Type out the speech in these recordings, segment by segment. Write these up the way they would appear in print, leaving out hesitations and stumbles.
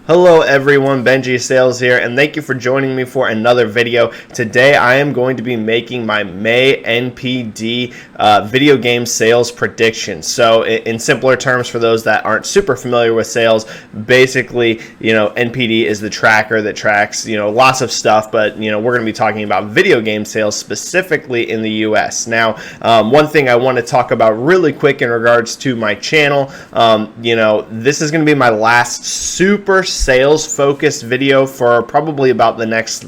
Hello everyone, Benji-Sales here, and thank you for joining me for another video. Today I am going to be making my May NPD video game sales predictions. So in simpler terms, for those that aren't super familiar with sales, basically, NPD is the tracker that tracks, lots of stuff, but, we're going to be talking about video game sales specifically in the US. Now, one thing I want to talk about really quick in regards to my channel, this is going to be my last super sales focused video for probably about the next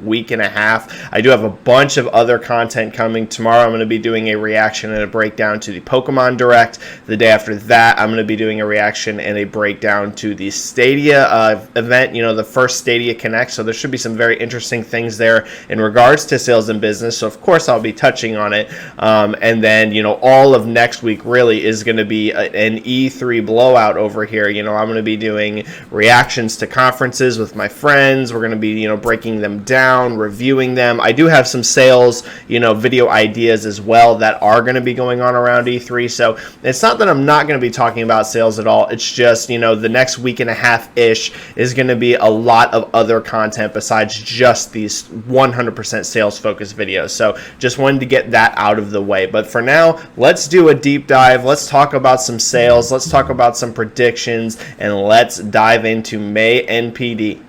week and a half. I do have a bunch of other content coming. Tomorrow I'm going to be doing a reaction and a breakdown to the Pokemon Direct. The day after that I'm going to be doing a reaction and a breakdown to the Stadia event, the first Stadia Connect. So there should be some very interesting things there in regards to sales and business. So of course I'll be touching on it. And then all of next week really is going to be an E3 blowout over here. I'm going to be doing reactions to conferences with my friends. We're going to be, breaking them down, reviewing them. I do have some sales, video ideas as well that are going to be going on around E3. So it's not that I'm not going to be talking about sales at all. It's just, the next week and a half-ish is going to be a lot of other content besides just these 100% sales-focused videos. So just wanted to get that out of the way. But for now, let's do a deep dive. Let's talk about some sales. Let's talk about some predictions, and let's dive into May NPD.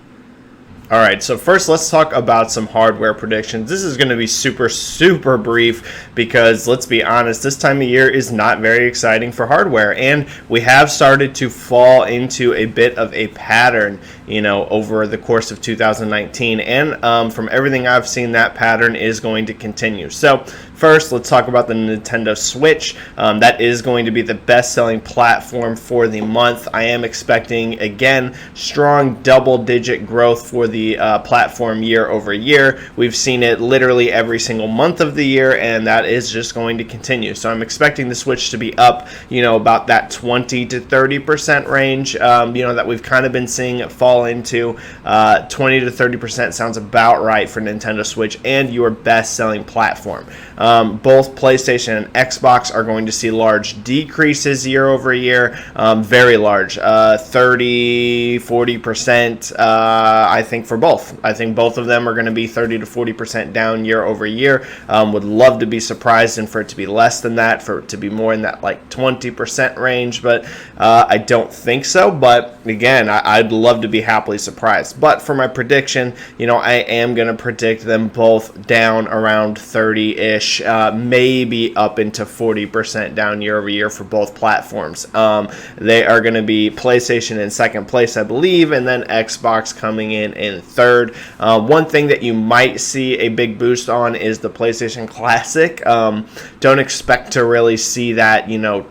All right, so first let's talk about some hardware predictions. This is going to be super brief because let's be honest, this time of year is not very exciting for hardware, and we have started to fall into a bit of a pattern, over the course of 2019, and from everything I've seen, that pattern is going to continue. So first, let's talk about the Nintendo Switch. That is going to be the best-selling platform for the month. I am expecting, again, strong double-digit growth for the platform year over year. We've seen it literally every single month of the year, and that is just going to continue. So I'm expecting the Switch to be up, about that 20 to 30% range, that we've kind of been seeing it fall into. 20 to 30% sounds about right for Nintendo Switch and your best-selling platform. Both PlayStation and Xbox are going to see large decreases year over year, very large, 30, 40%, I think for both. I think both of them are going to be 30 to 40% down year over year. Would love to be surprised and for it to be less than that, for it to be more in that like 20% range, but I don't think so. But again, I'd love to be happily surprised. But for my prediction, I am going to predict them both down around 30-ish, maybe up into 40% down year over year for both platforms. They are going to be PlayStation in second place, I believe, and then Xbox coming in third. One thing that you might see a big boost on is the PlayStation Classic. Don't expect to really see that,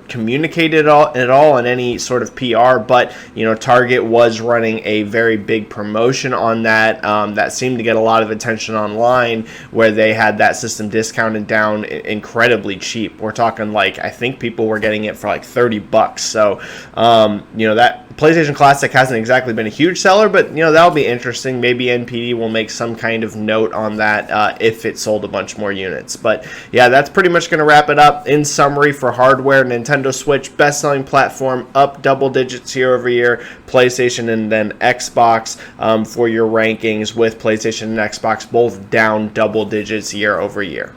communicated at all in any sort of PR, but, Target was running a very big promotion on that. That seemed to get a lot of attention online, where they had that system discounted down incredibly cheap. We're talking I think people were getting it for like $30. So, that PlayStation Classic hasn't exactly been a huge seller, but that'll be interesting. Maybe NPD will make some kind of note on that if it sold a bunch more units. But yeah, that's pretty much going to wrap it up. In summary, for hardware, Nintendo Switch, best-selling platform, up double digits year over year. PlayStation and then Xbox for your rankings, with PlayStation and Xbox both down double digits year over year.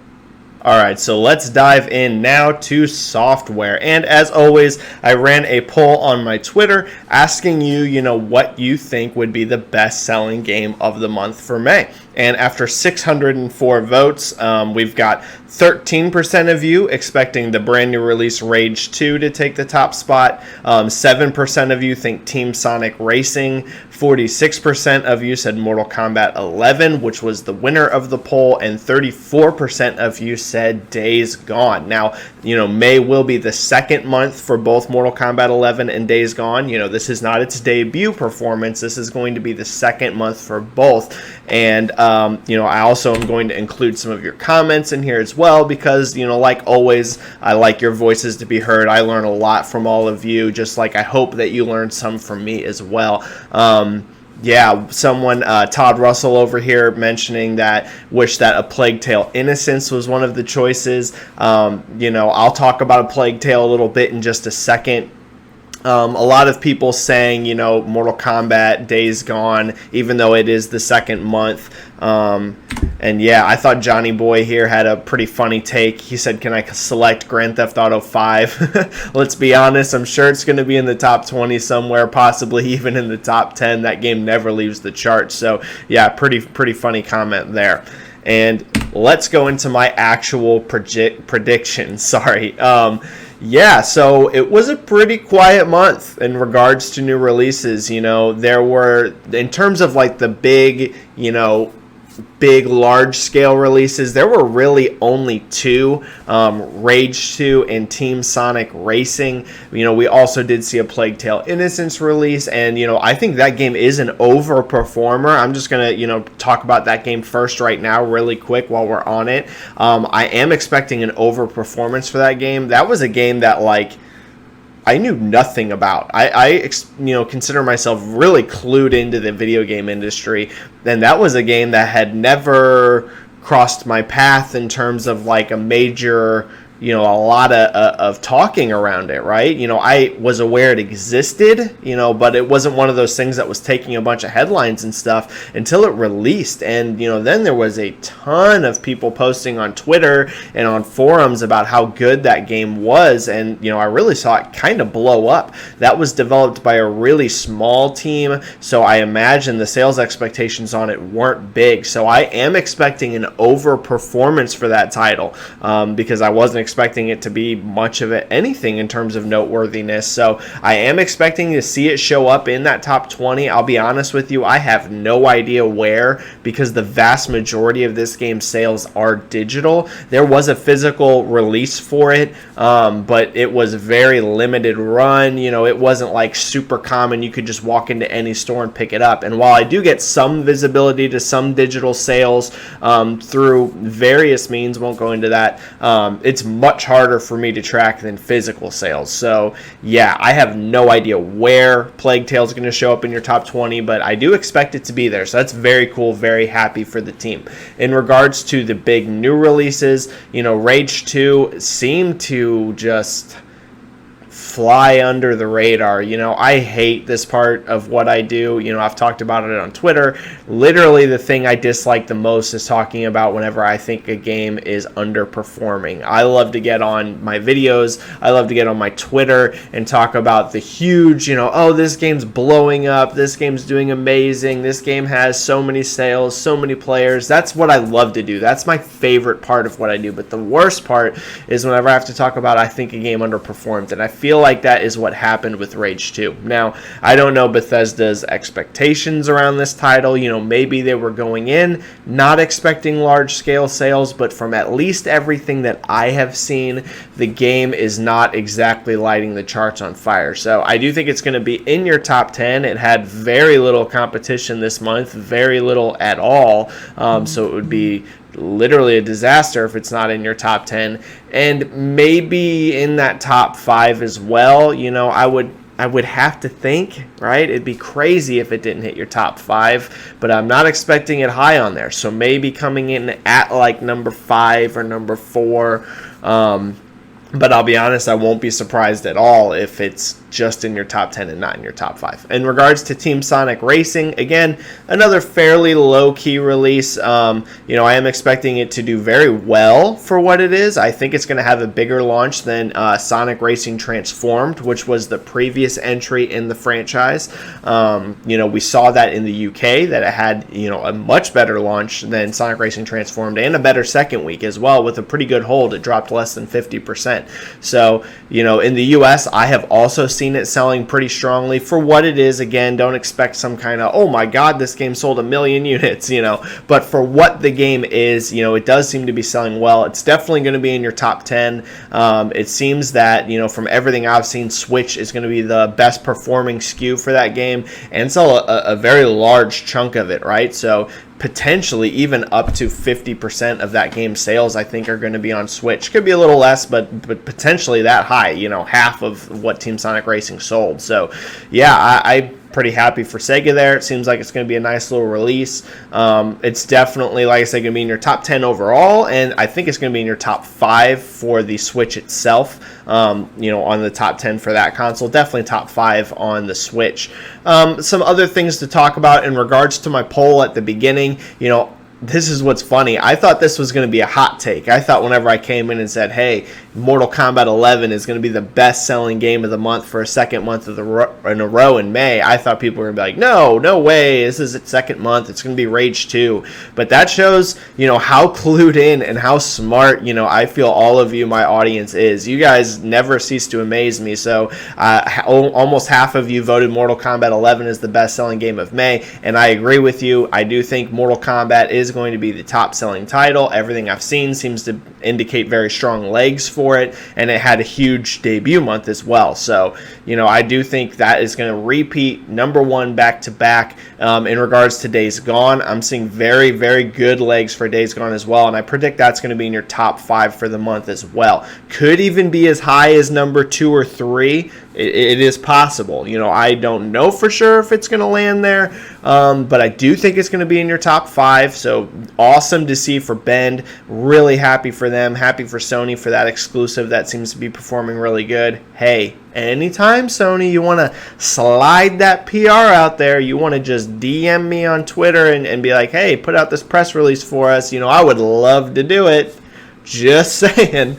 Alright, so let's dive in now to software. And as always, I ran a poll on my Twitter asking you, what you think would be the best-selling game of the month for May. And after 604 votes, we've got 13% of you expecting the brand new release Rage 2 to take the top spot. 7% of you think Team Sonic Racing. 46% of you said Mortal Kombat 11, which was the winner of the poll, and 34% of you said Days Gone. Now, May will be the second month for both Mortal Kombat 11 and Days Gone. This is not its debut performance. This is going to be the second month for both. And, I also am going to include some of your comments in here as well, because, like always, I like your voices to be heard. I learn a lot from all of you, just like I hope that you learn some from me as well. Yeah, someone, Todd Russell over here, mentioning that, wish that A Plague Tale Innocence was one of the choices. I'll talk about A Plague Tale a little bit in just a second. A lot of people saying, Mortal Kombat Days Gone, even though it is the second month. And yeah, I thought Johnny Boy here had a pretty funny take. He said, can I select Grand Theft Auto 5? Let's be honest, I'm sure it's going to be in the top 20 somewhere, possibly even in the top 10. That game never leaves the charts. So yeah, pretty funny comment there. And let's go into my actual prediction. Sorry. Yeah, so it was a pretty quiet month in regards to new releases. There were, in terms of like the big, large scale releases, there were really only two, Rage 2 and Team Sonic Racing. We also did see a Plague Tale Innocence release, and I think that game is an overperformer. I'm just gonna talk about that game first right now really quick while we're on it. I am expecting an overperformance for that game. That was a game that I knew nothing about. I consider myself really clued into the video game industry, and that was a game that had never crossed my path in terms of like a major, a lot of talking around it, right? I was aware it existed, but it wasn't one of those things that was taking a bunch of headlines and stuff until it released. And, then there was a ton of people posting on Twitter and on forums about how good that game was. And, I really saw it kind of blow up. That was developed by a really small team, so I imagine the sales expectations on it weren't big. So I am expecting an overperformance for that title, because I wasn't expecting it to be much of anything in terms of noteworthiness. So I am expecting to see it show up in that top 20. I'll be honest with you, I have no idea where, because the vast majority of this game's sales are digital. There was a physical release for it, but it was very limited run. It wasn't like super common. You could just walk into any store and pick it up. And while I do get some visibility to some digital sales through various means, won't go into that, it's much harder for me to track than physical sales. So yeah, I have no idea where Plague Tale is going to show up in your top 20, but I do expect it to be there. So that's very cool. Very happy for the team. In regards to the big new releases, Rage 2 seemed to just fly under the radar. I hate this part of what I do. I've talked about it on Twitter. Literally, the thing I dislike the most is talking about whenever I think a game is underperforming. I love to get on my videos, I love to get on my Twitter and talk about the huge, oh, this game's blowing up, this game's doing amazing, this game has so many sales, so many players. That's what I love to do. That's my favorite part of what I do. But the worst part is whenever I have to talk about I think a game underperformed, and I feel like that is what happened with Rage 2. Now, I don't know Bethesda's expectations around this title. Maybe they were going in not expecting large-scale sales, but from at least everything that I have seen, the game is not exactly lighting the charts on fire. So I do think it's going to be in your top 10. It had very little competition this month, very little at all. So it would be literally a disaster if it's not in your top 10, and maybe in that top 5 as well. I would have to think, right? It'd be crazy if it didn't hit your top 5, but I'm not expecting it high on there. So maybe coming in at like number 5 or number 4. But I'll be honest, I won't be surprised at all if it's just in your top 10 and not in your top 5. In regards to Team Sonic Racing, again, another fairly low-key release. I am expecting it to do very well for what it is. I think it's going to have a bigger launch than Sonic Racing Transformed, which was the previous entry in the franchise. We saw that in the UK, that it had, a much better launch than Sonic Racing Transformed, and a better second week as well, with a pretty good hold. It dropped less than 50%. So, in the US, I have also seen it selling pretty strongly for what it is. Again, don't expect some kind of, oh my god, this game sold 1 million units, but for what the game is, it does seem to be selling well. It's definitely going to be in your top 10. It seems that, from everything I've seen, Switch is going to be the best performing SKU for that game and sell a very large chunk of it, right? So potentially even up to 50% of that game's sales, I think, are going to be on Switch. Could be a little less, but potentially that high, half of what Team Sonic Racing sold. So, yeah, I'm pretty happy for Sega there. It seems like it's going to be a nice little release. It's definitely, like I said, going to be in your top 10 overall, and I think it's going to be in your top 5 for the Switch itself. you know, on the top 10 for that console. Definitely top 5 on the Switch. Some other things to talk about in regards to my poll at the beginning. You know, this is what's funny. I thought this was going to be a hot take. I thought whenever I came in and said, hey, Mortal Kombat 11 is going to be the best-selling game of the month for a second month in a row in May, I thought people were going to be like, no way, this is its second month. It's going to be Rage 2. But that shows, you know, how clued in and how smart, you know, I feel all of you, my audience, is. You guys never cease to amaze me. So almost half of you voted Mortal Kombat 11 as the best-selling game of May, and I agree with you. I do think Mortal Kombat is going to be the top-selling title. Everything I've seen seems to indicate very strong legs for it, and it had a huge debut month as well. So, you know, I do think that is going to repeat #1 back-to-back. In regards to Days Gone, I'm seeing very, very good legs for Days Gone as well, and I predict that's going to be in your top 5 for the month as well. Could even be as high as #2 or 3. It is possible. You know, I don't know for sure if it's going to land there, but I do think it's going to be in your top 5. So awesome to see for Bend. Really happy for them. Happy for Sony for that exclusive that seems to be performing really good. Hey, anytime, Sony, you want to slide that PR out there, you want to just DM me on Twitter and be like, hey, put out this press release for us. You know, I would love to do it. Just saying.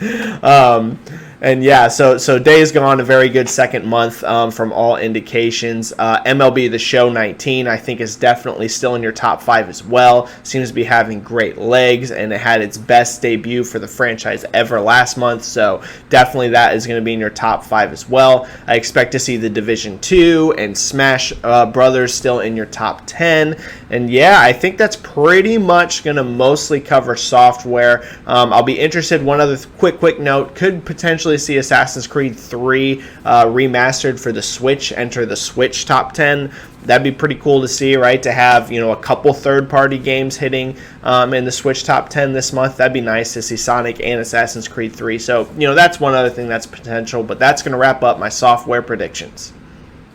And yeah, so Days Gone, a very good second month from all indications. MLB The Show 19, I think, is definitely still in your top 5 as well. Seems to be having great legs, and it had its best debut for the franchise ever last month. So definitely that is going to be in your top 5 as well. I expect to see The Division 2 and Smash Brothers still in your top 10. And yeah, I think that's pretty much going to mostly cover software. I'll be interested. One other quick note, could potentially see Assassin's Creed 3 remastered for the Switch enter the Switch top 10. That'd be pretty cool to see, right? To have, you know, a couple third-party games hitting in the Switch top 10 this month. That'd be nice to see Sonic and Assassin's Creed 3. So, you know, that's one other thing that's potential. But that's going to wrap up my software predictions.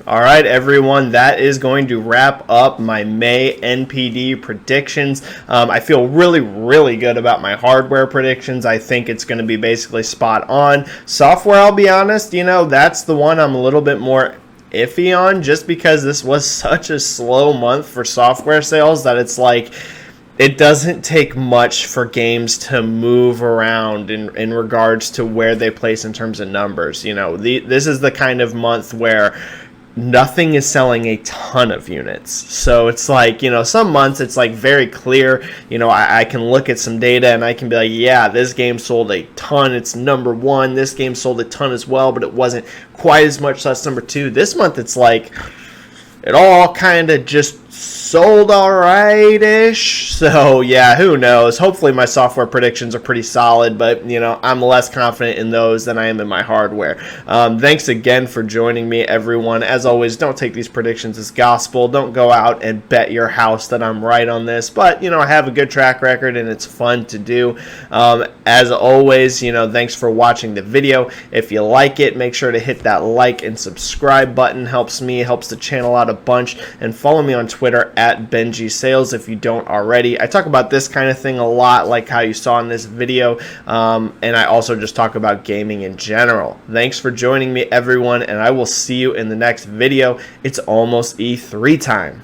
All right, everyone, that is going to wrap up my May NPD predictions. I feel really, really good about my hardware predictions. I think it's going to be basically spot on. Software, I'll be honest, you know, that's the one I'm a little bit more iffy on, just because this was such a slow month for software sales that it's like, it doesn't take much for games to move around in regards to where they place in terms of numbers. You know, this is the kind of month where nothing is selling a ton of units. So it's like, you know, some months it's like very clear, you know, I can look at some data and I can be like, yeah, this game sold a ton, it's #1. This game sold a ton as well, but it wasn't quite as much, so that's #2. This month it's like it all kind of just sold alright-ish. So yeah, who knows? Hopefully my software predictions are pretty solid, but you know, I'm less confident in those than I am in my hardware. Thanks again for joining me, everyone. As always, don't take these predictions as gospel. Don't go out and bet your house that I'm right on this, but you know, I have a good track record and it's fun to do. As always, you know, thanks for watching the video. If you like it, make sure to hit that like and subscribe button. Helps me, helps the channel out a bunch, and follow me on Twitter at Benji-Sales if you don't already. I talk about this kind of thing a lot, like how you saw in this video, and I also just talk about gaming in general. Thanks for joining me, everyone, and I will see you in the next video. It's almost E3 time.